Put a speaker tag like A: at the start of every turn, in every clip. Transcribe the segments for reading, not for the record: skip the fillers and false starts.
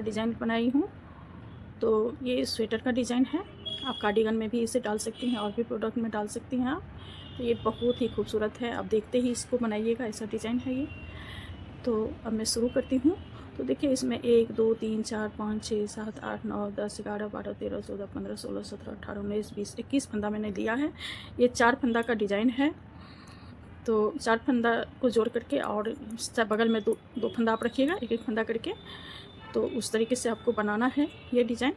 A: Design बनाई हूँ। तो ये स्वेटर का डिज़ाइन है, आप कार्डिगन में भी इसे डाल सकती हैं और भी प्रोडक्ट में डाल सकती हैं आप। तो ये बहुत ही खूबसूरत है, आप देखते ही इसको बनाइएगा, ऐसा डिज़ाइन है ये। तो अब मैं शुरू करती हूँ। तो देखिए इसमें 1 2 3 4 5 6 7 8 9 10 11 12 13 14 15 16 17 18 19 20 21 फंदा मैंने लिया है। ये 4 फंदा का डिज़ाइन है। तो 4 फंदा को जोड़ करके और बगल में दो फंदा आप रखिएगा, एक एक फंदा करके। तो उस तरीके से आपको बनाना है ये डिज़ाइन।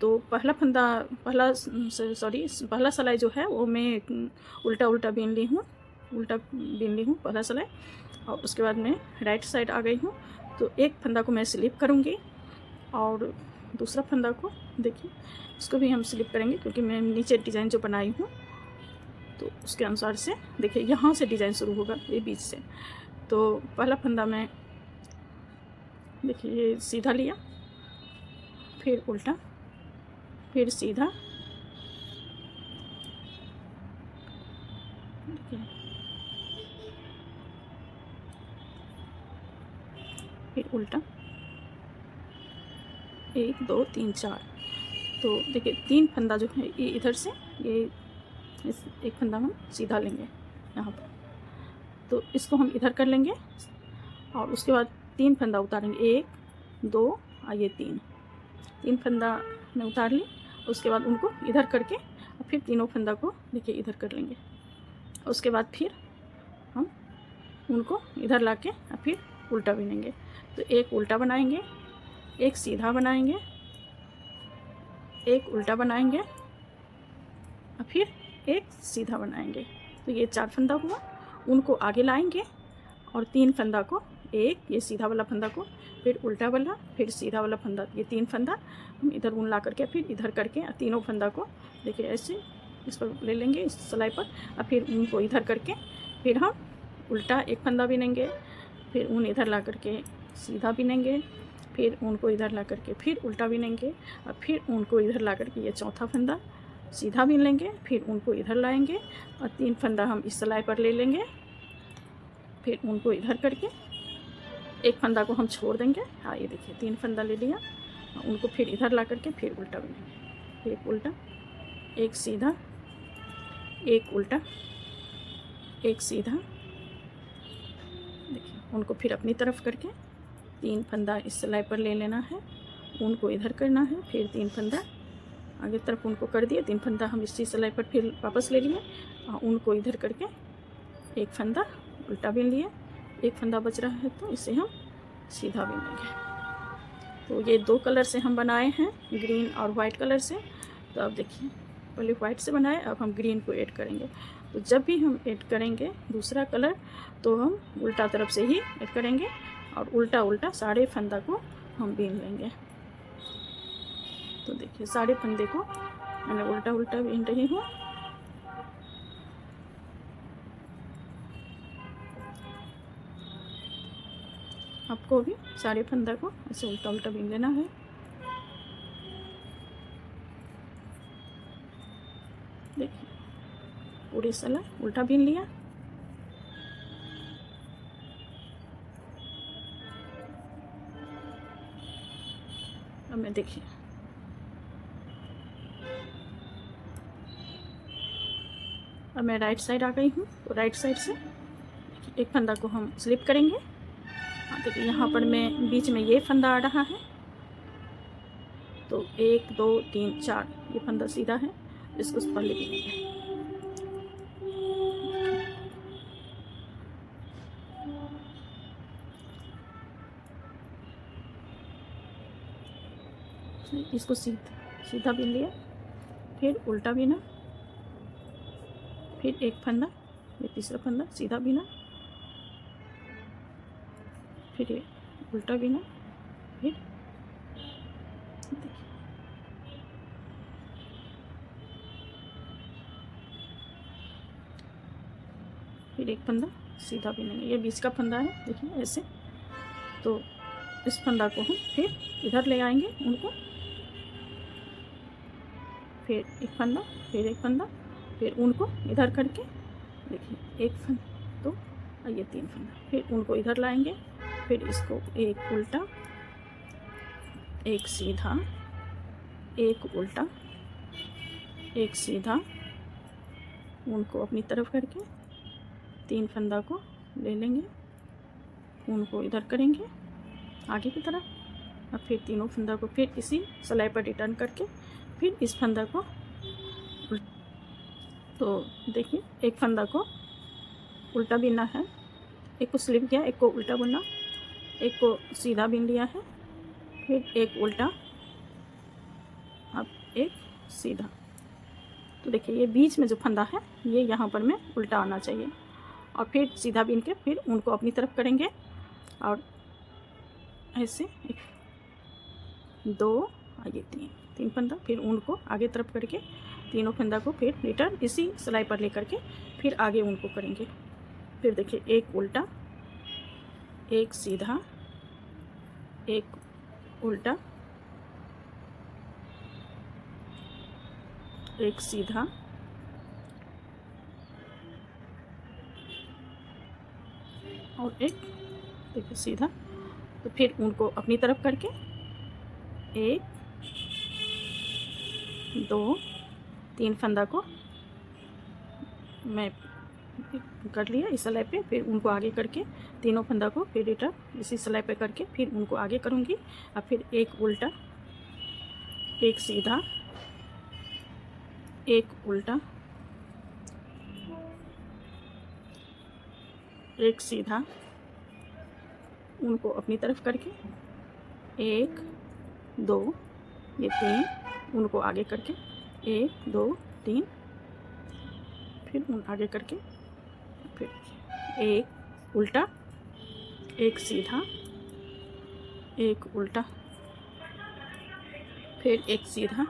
A: तो पहला फंदा पहला सिलाई जो है वो मैं उल्टा बीन ली हूँ, पहला सिलाई। और उसके बाद मैं राइट साइड आ गई हूँ। तो एक फंदा को मैं स्लिप करूँगी और दूसरा फंदा को देखिए इसको भी हम स्लिप करेंगे, क्योंकि मैं नीचे डिज़ाइन जो बनाई हूँ तो उसके अनुसार से देखिए यहाँ से डिज़ाइन शुरू होगा, ये बीच से। तो पहला फंदा मैं देखिए ये सीधा लिया, फिर उल्टा, फिर सीधा, देखिए फिर उल्टा, 1 2 3 4। तो देखिए 3 फंदा जो है ये इधर से, ये इस एक फंदा हम सीधा लेंगे यहाँ पर। तो इसको हम इधर कर लेंगे और उसके बाद 3 फंदा उतारेंगे, 1 2 और ये 3 फंदा मैं उतार ली। उसके बाद उनको इधर करके और फिर तीनों फंदा को देखिए इधर कर लेंगे। उसके बाद फिर हम उनको इधर ला के और फिर उल्टा बिनेंगे। तो एक उल्टा बनाएंगे, एक सीधा बनाएंगे, एक उल्टा बनाएंगे और फिर एक सीधा बनाएंगे। तो ये 4 फंदा हुआ, उनको आगे लाएंगे और 3 फंदा को, एक ये सीधा वाला फंदा को, फिर उल्टा वाला, फिर सीधा वाला फंदा, ये 3 फंदा हम इधर ऊन ला करके फिर इधर करके तीनों फंदा को देखिए ऐसे इस पर ले लेंगे, इस सिलाई पर। और फिर ऊन को इधर करके फिर हम उल्टा एक फंदा बिनेंगे, फिर ऊन इधर ला करके सीधा बिनेंगे, फिर ऊन को इधर ला करके फिर उल्टा बिनेंगे और फिर ऊन को इधर ला करके ये चौथा फंदा सीधा बिन लेंगे, फिर उनको इधर लाएंगे और 3 फंदा हम इस सिलाई पर ले लेंगे, फिर उनको इधर करके एक फंदा को हम छोड़ देंगे। हाँ ये देखिए 3 फंदा ले लिया, उनको फिर इधर ला करके फिर उल्टा बिनेंगे, एक उल्टा, एक सीधा, एक उल्टा, एक सीधा। देखिए उनको फिर अपनी तरफ करके 3 फंदा इस सिलाई पर ले लेना है, उनको इधर करना है, फिर 3 फंदा आगे तरफ उनको कर दिए, 3 फंदा हम इसी सिलाई पर फिर वापस ले लिए और उनको इधर करके एक फंदा उल्टा बिन लिए, एक फंदा बच रहा है तो इसे हम सीधा बिन लेंगे। तो ये 2 कलर से हम बनाए हैं, ग्रीन और वाइट कलर से। तो अब देखिए पहले वाइट से बनाए, अब हम ग्रीन को ऐड करेंगे। तो जब भी हम ऐड करेंगे दूसरा कलर तो हम उल्टा तरफ से ही ऐड करेंगे और उल्टा उल्टा सारे फंदा को हम बीन लेंगे। तो देखिए सारे फंदे को मैंने उल्टा उल्टा बीन रही हूँ। आपको भी सारे फंदा को ऐसे उल्टा उल्टा बीन लेना है। देखिए पूरी सिलाई उल्टा बीन लिया। अब मैं देखिए अब मैं राइट साइड आ गई हूँ। तो राइट साइड से एक फंदा को हम स्लिप करेंगे। हाँ देखिए यहाँ पर मैं बीच में ये फंदा आ रहा है, तो 1 2 3 4 ये फंदा सीधा है, इसको पहले बिनेंगे। इसको सीधा बिन लिया, फिर उल्टा बिना, फिर एक फंदा, ये तीसरा फंदा सीधा बिना, फिर ये उल्टा बिना, फिर देखिए फिर एक फंदा सीधा बिनेंगे। ये बीच का फंदा है देखिए ऐसे। तो इस फंदा को हम फिर इधर ले आएंगे उनको, फिर एक फंदा, फिर एक फंदा, फिर उनको इधर करके देखिए एक फंदा, तो ये 3 फंदा, फिर उनको इधर लाएंगे, फिर इसको एक उल्टा, एक सीधा, एक उल्टा, एक सीधा, उनको अपनी तरफ करके 3 फंदा को ले लेंगे, उनको इधर करेंगे आगे की तरफ। अब फिर तीनों फंदा को फिर इसी सिलाई पर रिटर्न करके फिर इस फंदा को, तो देखिए एक फंदा को उल्टा बिनना है, एक को स्लिप किया, एक को उल्टा बुनना, एक को सीधा बिन लिया है, फिर एक उल्टा, अब एक सीधा। तो देखिए ये बीच में जो फंदा है ये यहाँ पर में उल्टा आना चाहिए, और फिर सीधा बिन के फिर उनको अपनी तरफ करेंगे, और ऐसे 1 2 आगे 3 फंदा, फिर उनको आगे तरफ करके तीनों फंदा को फिर रिटर्न इसी सिलाई पर लेकर के फिर आगे उनको करेंगे। फिर देखिए एक उल्टा, एक सीधा, एक उल्टा, एक सीधा, और एक देखिए सीधा। तो फिर उनको अपनी तरफ करके 1 2 3 फंदा को मैं कर लिया इस सिलाई पे, फिर उनको आगे करके तीनों फंदा को फिर रिटर्न इसी सिलाई पे करके फिर उनको आगे करूँगी। अब फिर एक उल्टा, एक सीधा, एक उल्टा, एक सीधा, उनको अपनी तरफ करके 1 2 ये 3, उनको आगे करके 1 2 3, फिर उन आगे करके फिर एक उल्टा, एक सीधा, एक उल्टा, फिर एक सीधा,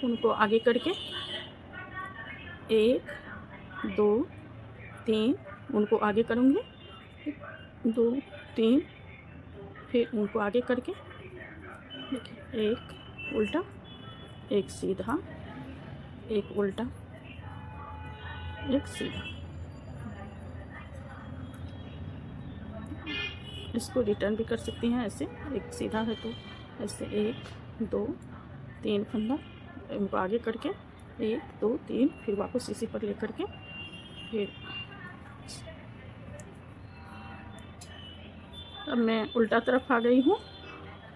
A: उनको आगे करके 1 2 3, उनको आगे करूँगी 2 3, फिर उनको आगे करके देखिए एक उल्टा, एक सीधा, एक उल्टा, एक सीधा। इसको रिटर्न भी कर सकती हैं ऐसे, एक सीधा है तो ऐसे 1 2 3 फंदा, उनको आगे करके 1 2 3, फिर वापस इसी पर लेकर के फिर अब मैं उल्टा तरफ आ गई हूँ।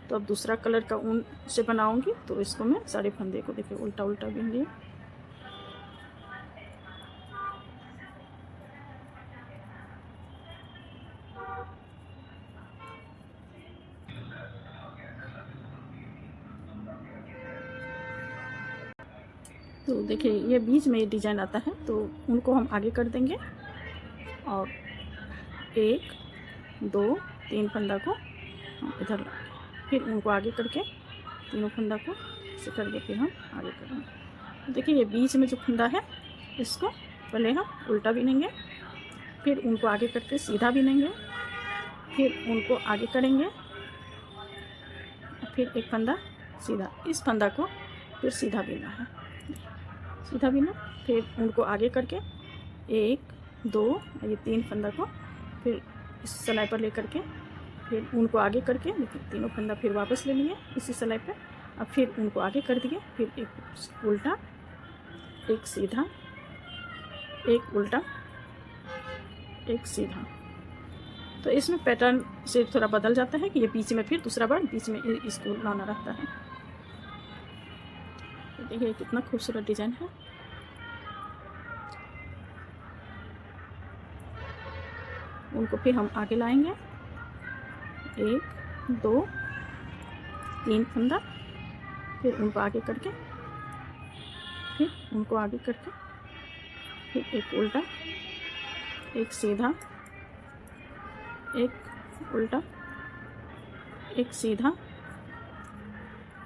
A: तो अब दूसरा कलर का ऊन से बनाऊंगी, तो इसको मैं सारे फंदे को देखिए उल्टा उल्टा बिन लिया। तो देखिए ये बीच में ये डिजाइन आता है, तो उनको हम आगे कर देंगे, और 1 2 3 फंदा को हम इधर लाएंगे, फिर उनको आगे करके तीनों फंदा को ऐसे करके फिर हम आगे करेंगे। तो देखिए ये बीच में जो फंदा है इसको पहले हम उल्टा बिनेंगे, फिर उनको आगे करके सीधा बिनेंगे, फिर उनको आगे करेंगे, फिर एक फंदा सीधा, इस फंदा को फिर सीधा बिना है, सीधा बिना, फिर उनको आगे करके 1 2 ये 3 फंदा को फिर इस सिलाई पर लेकर के फिर उनको आगे करके देखिए तीनों फंदा फिर वापस ले लिए इसी सिलाई पे। अब फिर उनको आगे कर दिए, फिर एक उल्टा, एक सीधा, एक उल्टा, एक सीधा। तो इसमें पैटर्न से थोड़ा बदल जाता है कि ये बीच में फिर दूसरा बार बीच में इसको लाना रहता है। तो देखिए कितना खूबसूरत डिजाइन है। उनको फिर हम आगे लाएंगे, 1 2 3 फंदा, फिर उनको आगे करके फिर उनको आगे करके फिर एक उल्टा, एक सीधा, एक उल्टा, एक सीधा,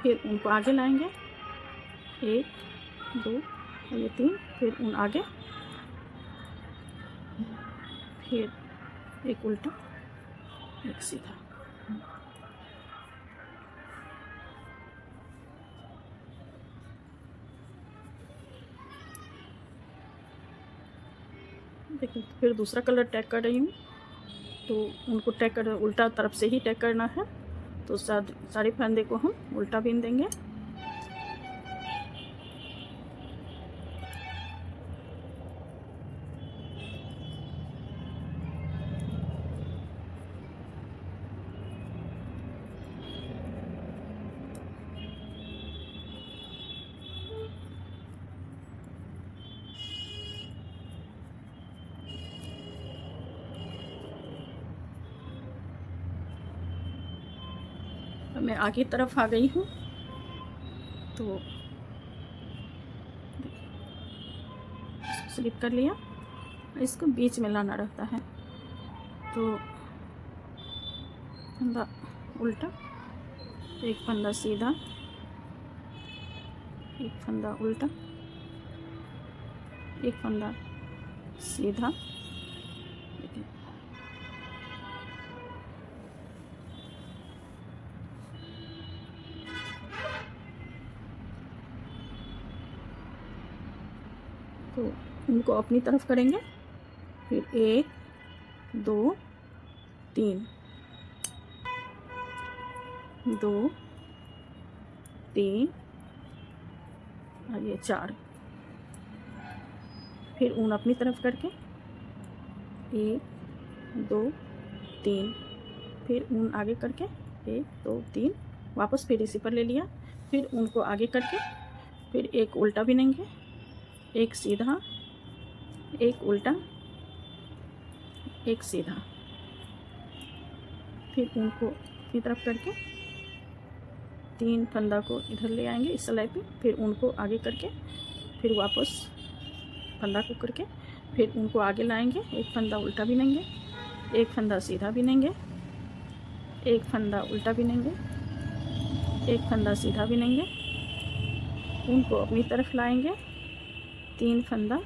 A: फिर उनको आगे लाएंगे, 1 2 ये 3, फिर उन आगे, फिर एक उल्टा, एक सीधा। देखिए फिर दूसरा कलर टैग कर रही हूँ, तो उनको टैग कर उल्टा तरफ से ही टैग करना है, तो सारे फंदे को हम उल्टा बीन देंगे। मैं आगे तरफ आ गई हूँ, तो स्लिप कर लिया। इसको बीच में लाना रहता है, तो फंदा उल्टा, एक फंदा सीधा, एक फंदा उल्टा, एक फंदा सीधा, तो उनको अपनी तरफ करेंगे। फिर 1 2 3, 2 3 और ये 4। फिर ऊन अपनी तरफ करके 1 2 3, फिर ऊन आगे करके 1 2 3, वापस फिर इसी पर ले लिया। फिर ऊन को आगे करके फिर एक उल्टा बिनेंगे, एक सीधा, एक उल्टा, एक सीधा। फिर ऊन को अपनी तरफ करके 3 फंदा को इधर ले आएंगे इस सिलाई पे। फिर ऊन को आगे करके फिर वापस फंदा को करके फिर ऊन को आगे लाएंगे, एक फंदा उल्टा बिनेंगे, एक फंदा सीधा बिनेंगे, एक फंदा उल्टा बिनेंगे, एक फंदा सीधा बिनेंगे। ऊन को अपनी तरफ लाएंगे, 3 फंदा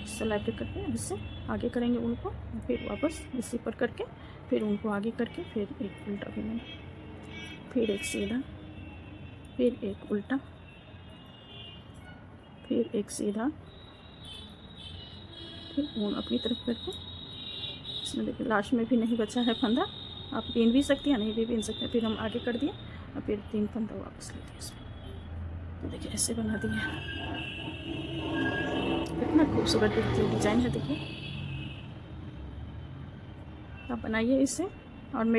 A: सिलाई पे करके इससे आगे करेंगे ऊन को, फिर वापस इसी पर करके फिर ऊन को आगे करके फिर एक उल्टा बिनेंगे, फिर एक सीधा, फिर एक उल्टा, फिर एक सीधा, फिर ऊन अपनी तरफ करके इसमें देखिए लास्ट में भी नहीं बचा है फंदा, आप बीन भी सकती हैं, नहीं भी बीन सकते हैं। फिर हम आगे कर दिए और फिर 3 फंदा वापस ले दिए इसमें। तो देखिए ऐसे बना दिए, कितना खूबसूरत डिज़ाइन है। देखिए आप बनाइए इसे। और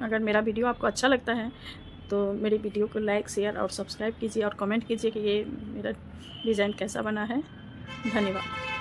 A: अगर मेरा वीडियो आपको अच्छा लगता है तो मेरी वीडियो को लाइक शेयर और सब्सक्राइब कीजिए और कमेंट कीजिए कि ये मेरा डिज़ाइन कैसा बना है। धन्यवाद।